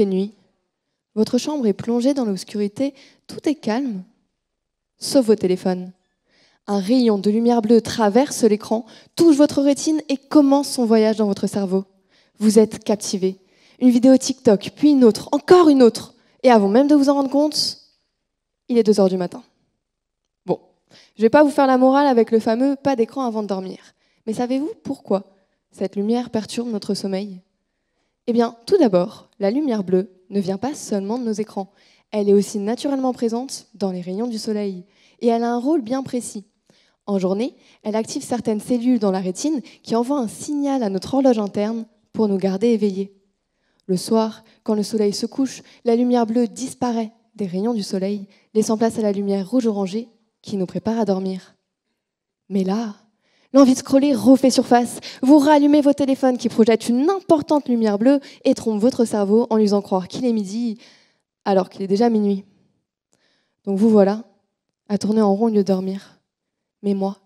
fait nuit. Votre chambre est plongée dans l'obscurité, tout est calme, sauf vos téléphones. Un rayon de lumière bleue traverse l'écran, touche votre rétine et commence son voyage dans votre cerveau. Vous êtes captivé. Une vidéo TikTok, puis une autre, encore une autre. Et avant même de vous en rendre compte, il est 2 heures du matin. Bon, je ne vais pas vous faire la morale avec le fameux pas d'écran avant de dormir. Mais savez-vous pourquoi cette lumière perturbe notre sommeil ? Eh bien, tout d'abord, la lumière bleue ne vient pas seulement de nos écrans. Elle est aussi naturellement présente dans les rayons du soleil. Et elle a un rôle bien précis. En journée, elle active certaines cellules dans la rétine qui envoient un signal à notre horloge interne pour nous garder éveillés. Le soir, quand le soleil se couche, la lumière bleue disparaît des rayons du soleil, laissant place à la lumière rouge-orangée qui nous prépare à dormir. Mais là, l'envie de scroller refait surface. Vous rallumez vos téléphones qui projettent une importante lumière bleue et trompent votre cerveau en lui faisant croire qu'il est midi alors qu'il est déjà minuit. Donc vous voilà, à tourner en rond au lieu de dormir. Mais moi,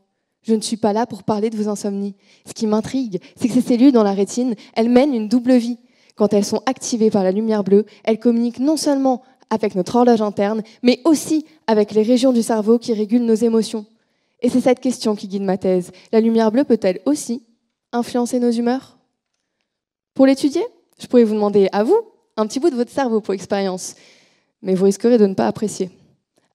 je ne suis pas là pour parler de vos insomnies. Ce qui m'intrigue, c'est que ces cellules dans la rétine, elles mènent une double vie. Quand elles sont activées par la lumière bleue, elles communiquent non seulement avec notre horloge interne, mais aussi avec les régions du cerveau qui régulent nos émotions. Et c'est cette question qui guide ma thèse. La lumière bleue peut-elle aussi influencer nos humeurs ? Pour l'étudier, je pourrais vous demander à vous un petit bout de votre cerveau pour expérience, mais vous risquerez de ne pas apprécier.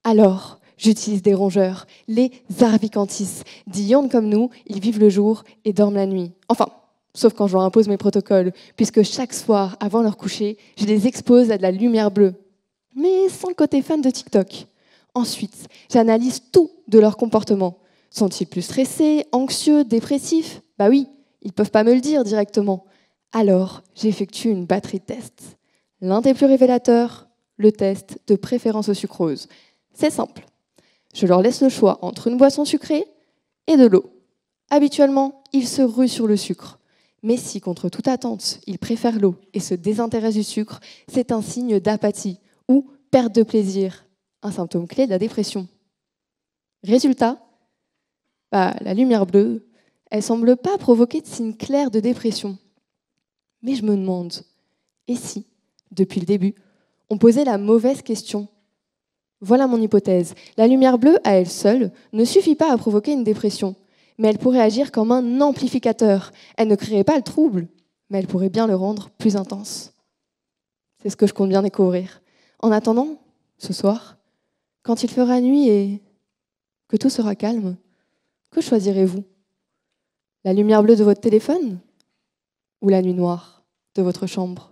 Alors, j'utilise des rongeurs, les Arvicantis. Dits comme nous, ils vivent le jour et dorment la nuit. Enfin, sauf quand je leur impose mes protocoles, puisque chaque soir, avant leur coucher, je les expose à de la lumière bleue. Mais sans le côté fun de TikTok. Ensuite, j'analyse tout de leur comportement. Sont-ils plus stressés, anxieux, dépressifs ? Bah oui, ils ne peuvent pas me le dire directement. Alors, j'effectue une batterie de tests. L'un des plus révélateurs, le test de préférence au sucrose. C'est simple. Je leur laisse le choix entre une boisson sucrée et de l'eau. Habituellement, ils se ruent sur le sucre. Mais si, contre toute attente, ils préfèrent l'eau et se désintéressent du sucre, c'est un signe d'apathie ou perte de plaisir, un symptôme clé de la dépression. Résultat, la lumière bleue, elle semble pas provoquer de signes clairs de dépression. Mais je me demande, et si, depuis le début, on posait la mauvaise question ? Voilà mon hypothèse. La lumière bleue, à elle seule, ne suffit pas à provoquer une dépression, mais elle pourrait agir comme un amplificateur. Elle ne créerait pas le trouble, mais elle pourrait bien le rendre plus intense. C'est ce que je compte bien découvrir. En attendant, ce soir, quand il fera nuit et que tout sera calme, que choisirez-vous ? La lumière bleue de votre téléphone ou la nuit noire de votre chambre ?